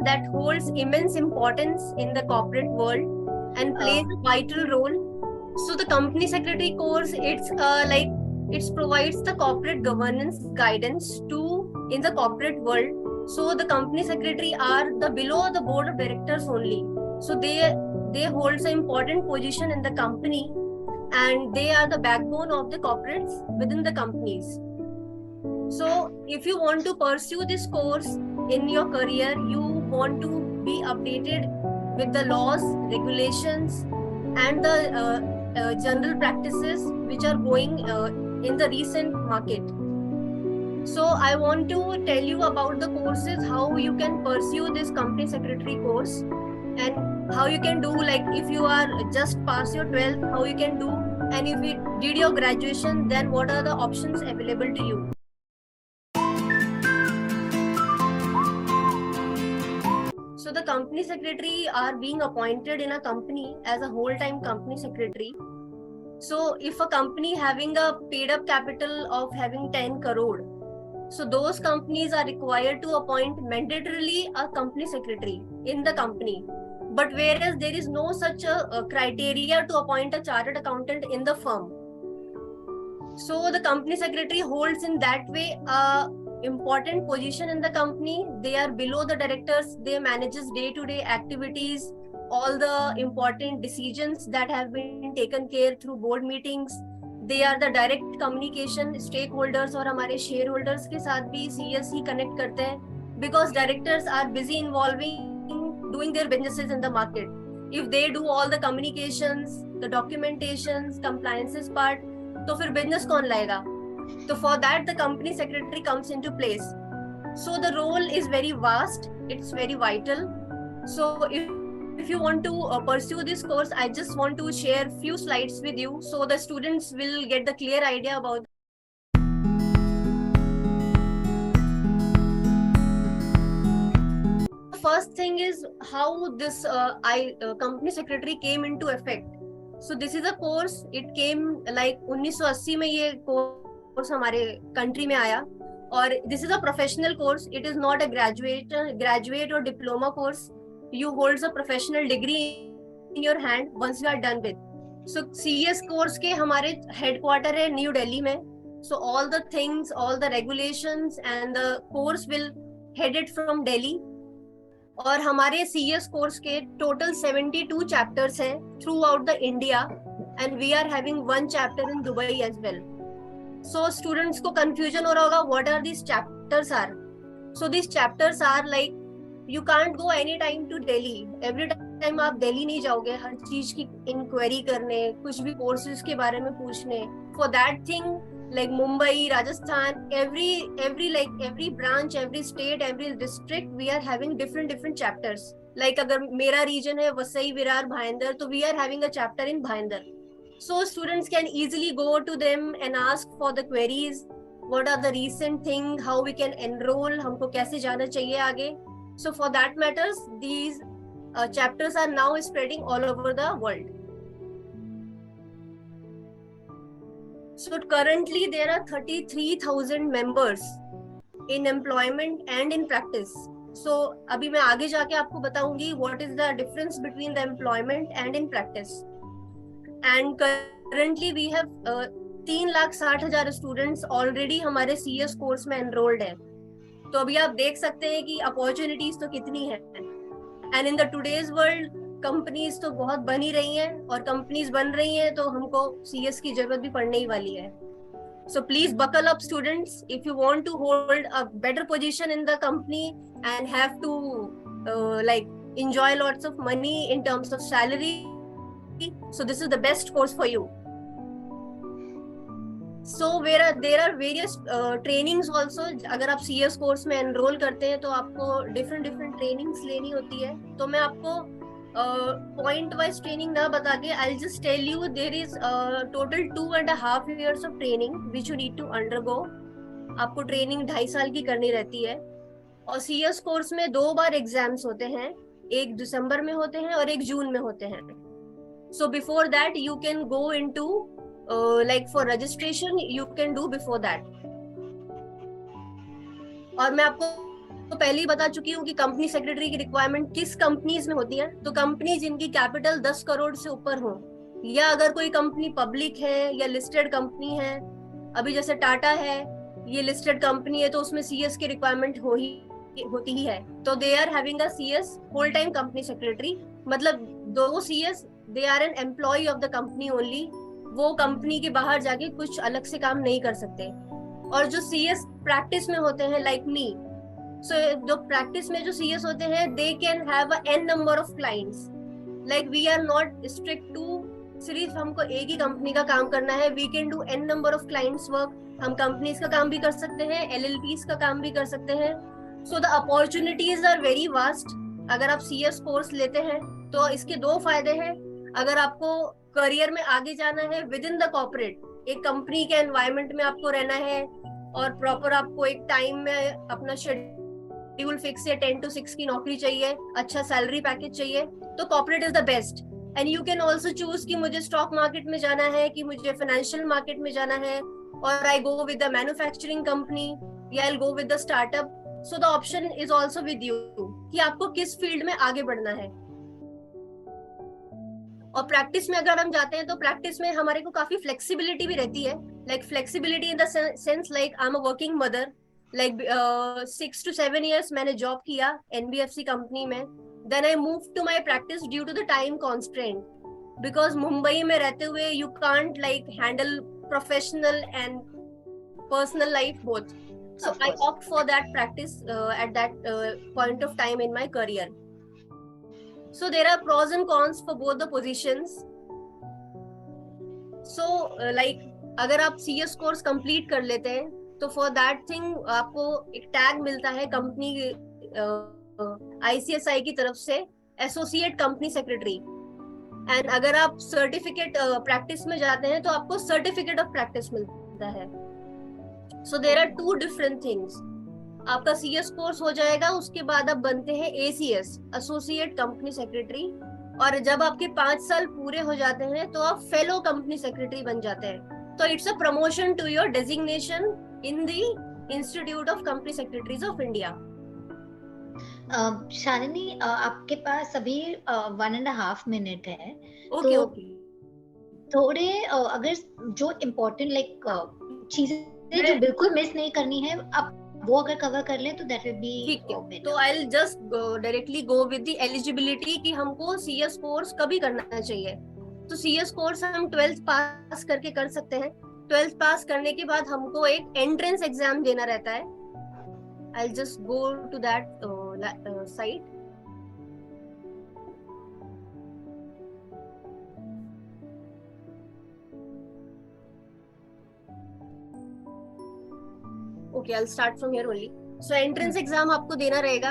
that holds immense importance in the corporate world and plays a vital role. So the company secretary course, it provides the corporate governance guidance to in the corporate world. So the company secretary are the below the board of directors only. So they hold an important position in the company, and they are the backbone of the corporates within the companies. So if you want to pursue this course in your career, you want to be updated with the laws, regulations, and the general practices which are going in the recent market. So I want to tell you about the courses, how you can pursue this company secretary course, and how you can do, like if you are just past your 12th, how you can do, and if you did your graduation, then what are the options available to you. So the company secretary are being appointed in a company as a whole-time company secretary. So if a company having a paid up capital of having 10 crore, so those companies are required to appoint mandatorily a company secretary in the company. But whereas there is no such a criteria to appoint a chartered accountant in the firm. So the company secretary holds in that way a important position in the company. They are below the directors. They manages day-to-day activities, all the important decisions that have been taken care through board meetings. They are the direct communication stakeholders, और हमारे shareholders के साथ भी CS ही connect करते हैं, because directors are busy involving doing their businesses in the market. If they do all the communications, the documentations, compliances part, तो फिर business कौन लाएगा? So for that, the company secretary comes into place. So the role is very vast. It's very vital. So if you want to pursue this course, I just want to share few slides with you, so the students will get the clear idea about. The first thing is how this company secretary came into effect. So this is a course. It came like 1980 में ये course हमारे country में आया, और this is a professional course. It is not a graduate or diploma course. You hold a professional degree in your hand once you are done with. So CS course के हमारे headquarter है new Delhi में. So all the things, all the regulations and the course will headed from Delhi. और हमारे CS course के total 72 chapters हैं throughout the India, and we are having 1 chapter in Dubai as well. So students को confusion हो रहा होगा, what are this chapters are. So this chapters are like you can't go any time to Delhi. Every time आप दिल्ली नहीं जाओगे हर चीज की inquiry करने, कुछ भी कोर्सेज के बारे में पूछने. For that thing, like Mumbai, Rajasthan, every branch, every state, every district, we are having different chapters. Like अगर मेरा region है वसई, विरार, भाईंदर, तो we are having a chapter in Bhayandar. So students can easily go to them and ask for the queries. What are the recent thing? How we can enroll? हमको कैसे जाना चाहिए आगे? So for that matters, these chapters are now spreading all over the world. So currently there are 33,000 members in employment and in practice. So अभी मैं आगे जाके आपको बताऊंगी what is the difference between the employment and in practice. And currently we have 3,60,000 students already हमारे CS course में enrolled है. तो अभी आप देख सकते हैं कि opportunities तो कितनी है. And in the today's world, companies तो बहुत बन ही रही हैं, और कंपनीज बन रही हैं तो हमको CS की जरूरत भी पड़ने ही वाली है. So please buckle up students if you want to hold a better position in the company and have to like enjoy lots of money in terms of salary. So this is the best course for you. So there are various trainings also. अगर आप CS course में enroll करते हैं तो आपको different trainings लेनी होती है. तो मैं आपको point wise training ना बता के, I'll just tell you there is total 2.5 years of training which you need to undergo. आपको ट्रेनिंग 2.5 साल की करनी रहती है, और CS कोर्स में 2 बार एग्जाम्स होते हैं, एक दिसंबर में होते हैं और एक जून में होते हैं. So before that you can go into like for registration you can do before that. और मैं आपको तो पहले ही बता चुकी हूँ कि कंपनी सेक्रेटरी की रिक्वायरमेंट किस कंपनीज में होती है। तो कंपनी जिनकी कैपिटल 10 करोड़ से ऊपर हो, या अगर कोई कंपनी पब्लिक है या लिस्टेड कंपनी है, अभी जैसे टाटा है, ये लिस्टेड कंपनी है, तो उसमें सीएस की रिक्वायरमेंट होती ही है। तो they are having a CS full time company secretary, मतलब दो CS they are an employee of the company only, वो कंपनी के बाहर जाके कुछ अलग से काम नहीं कर सकते। और जो सीएस प्रैक्टिस में होते हैं लाइक मी, सो जो प्रैक्टिस में जो सीएस होते हैं, they can have a an number of clients, like we are not strict to सिर्फ हमको एक ही कंपनी का काम करना है, we can do an number of clients work. हम कंपनीज का काम भी कर सकते हैं, एलएलपीज का काम भी कर सकते हैं। So the opportunities are very vast. अगर आप सीएस कोर्स लेते हैं तो इसके दो फायदे हैं। अगर आपको करियर में आगे जाना है विद इन द कॉर्पोरेट, एक कंपनी के एनवायरमेंट में आपको रहना है और प्रॉपर आपको एक टाइम में अपना शेड्यूल फिक्स है, 10 to 6 की नौकरी चाहिए, अच्छा सैलरी पैकेज चाहिए, तो corporate is the best. And you can also choose कि मुझे स्टॉक मार्केट में जाना है कि मुझे फाइनेंशियल मार्केट में जाना है, और I go with the manufacturing company या I go with the startup. So the option is also with you कि आपको किस फील्ड में आगे बढ़ना है। और प्रैक्टिस में अगर हम जाते हैं तो प्रैक्टिस में हमारे को काफी फ्लेक्सिबिलिटी भी रहती है, like flexibility in the sense like I am a working mother, like 6 to 7 years मैंने जॉब किया एनबीएफसी कंपनी में, then I move to my practice due to the time constraint, because Mumbai में रहते हुए you can't like handle professional and personal life both. So I opt for that practice at that point of time in my career. So there are pros and cons for both the positions. So like अगर आप CS course complete कर लेते हैं तो for that thing आपको एक tag मिलता है कंपनी ICSI की तरफ से, एसोसिएट कंपनी सेक्रेटरी। एंड अगर आप सर्टिफिकेट प्रैक्टिस में जाते हैं तो आपको सर्टिफिकेट ऑफ प्रैक्टिस मिलता है। So there are two different things. आपका सीएस कोर्स हो जाएगा, उसके बाद आप बनते हैं ACS, एसोसिएट कंपनी सेक्रेटरी, और जब आपके 5 साल पूरे हो जाते हैं तो आप फेलो कंपनी सेक्रेटरी बन जाते हैं। तो it's a promotion to your designation in the institute of company secretaries of India. Shalini, आपके पास अभी 1.5 minute है। Okay okay. थोड़े अगर जो इम्पोर्टेंट लाइक चीजें जो बिल्कुल मिस नहीं करनी है, आप वो अगर कवर कर ले तो दैट विल बी बेटर। तो I will just directly go with the eligibility कि हमको सीएस कोर्स कभी करना चाहिए। तो सीएस कोर्स हम 12th पास करके कर सकते हैं। 12th पास करने के बाद हमको एक एंट्रेंस एग्जाम देना रहता है। I will just go to that site. Okay, I will start from here only. So entrance exam आपको देना रहेगा।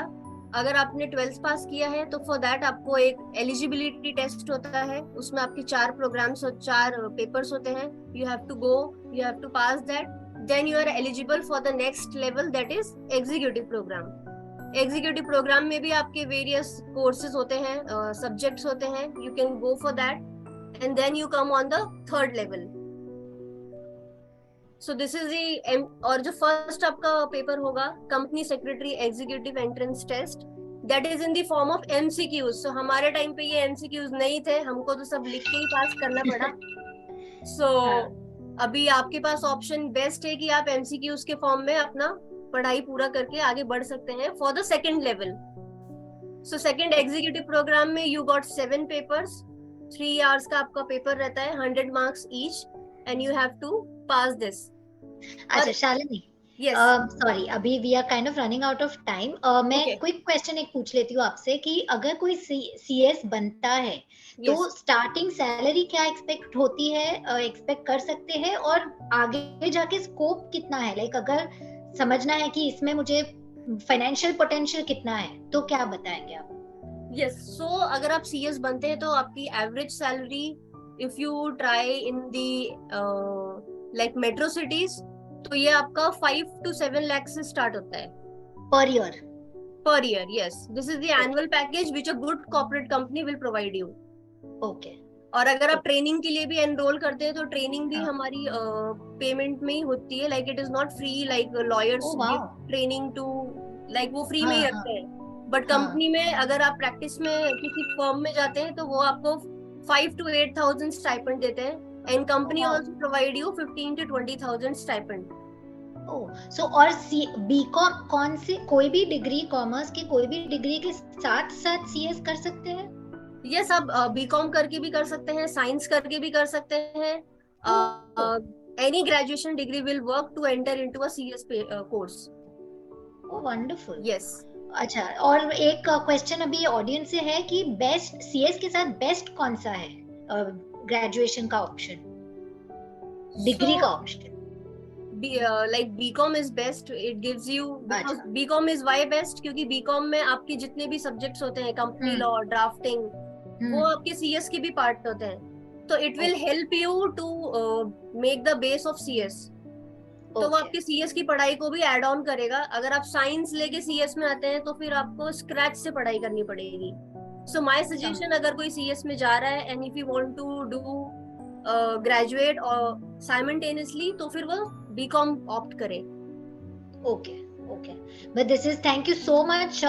अगर आपने 12th पास किया है तो फॉर दैट आपको एक एलिजिबिलिटी टेस्ट होता है, उसमें आपके 4 प्रोग्राम्स और 4 पेपर्स होते हैं। You have to go, you have to pass that, then you are eligible for the next level, that is executive programme. Executive programme में भी आपके वेरियस कोर्सेज होते हैं, सब्जेक्ट्स होते हैं, you can go for that and then you come on the 3rd level. So this is the. और जो first आपका पेपर होगा company secretary executive entrance test, that is in the form of MCQs। So हमारे time पे ये MCQs नहीं थे, हमको तो सब लिख के ही पास करना पड़ा। सो अभी आपके पास ऑप्शन बेस्ट है कि आप MCQs के फॉर्म में अपना पढ़ाई पूरा करके आगे बढ़ सकते हैं for the 2nd level. So 2nd executive programme में यू गॉट 7 पेपर्स, 3 hours का आपका पेपर रहता है, 100 marks each, and you have to pass this. अच्छा शालिनी, yes, सॉरी, अभी we are kind of running out of time. मैं quick question एक पूछ लेती हूँ आपसे कि अगर कोई CS बनता है तो स्टार्टिंग सैलरी क्या एक्सपेक्ट होती है, एक्सपेक्ट कर सकते हैं, और आगे जाके स्कोप कितना है? लाइक अगर समझना है कि इसमें मुझे फाइनेंशियल पोटेंशियल कितना है तो क्या बताएंगे आप? यस, सो अगर आप CS बनते हैं तो आपकी average salary if you try in the like metro cities, तो ये आपका 5 to 7 लाख से स्टार्ट होता है per year. Per year, yes, this is the annual package which a good corporate company will provide you. Okay. और अगर आप training के लिए भी एनरोल करते हैं तो ट्रेनिंग भी हमारी पेमेंट में ही होती है, like it is not free, like lawyers give training to like वो फ्री में ही रखते हैं, बट कंपनी में अगर आप प्रैक्टिस में किसी फर्म में जाते हैं तो वो आपको 5 to 8,000 स्टाइपेंड देते हैं, and company also provide you 15 to 20,000 stipend. So और बीकॉम कौन सी, कोई भी डिग्री, कॉमर्स की कोई भी डिग्री के साथ साथ सीएस कर सकते हैं? यस, आप बीकॉम करके भी कर सकते हैं, साइंस करके भी कर सकते हैं, any graduation degree will work to enter into a CS course. Oh wonderful. Yes. अच्छा, और एक क्वेश्चन अभी ऑडियंस से है कि बेस्ट सीएस के साथ बेस्ट कौन सा है ग्रेजुएशन का ऑप्शन, डिग्री का option? like BCom is best, it gives you, because BCom is why best क्योंकि BCom में आपके जितने भी सब्जेक्ट्स होते हैं, कंपनी लॉ, ड्राफ्टिंग, वो आपके सीएस के भी पार्ट होते हैं, तो it will help you to make the base of CS. तो वो आपके सीएस की पढ़ाई को भी ऐड ऑन करेगा। अगर आप साइंस लेके सीएस में आते हैं तो फिर आपको स्क्रैच से पढ़ाई करनी पड़ेगी। सो माय सजेशन, अगर कोई सीएस में जा रहा है and if you want to do graduate और साइमल्टेनियसली, तो फिर वो बीकॉम ऑप्ट करे। Okay, but this is, thank you so much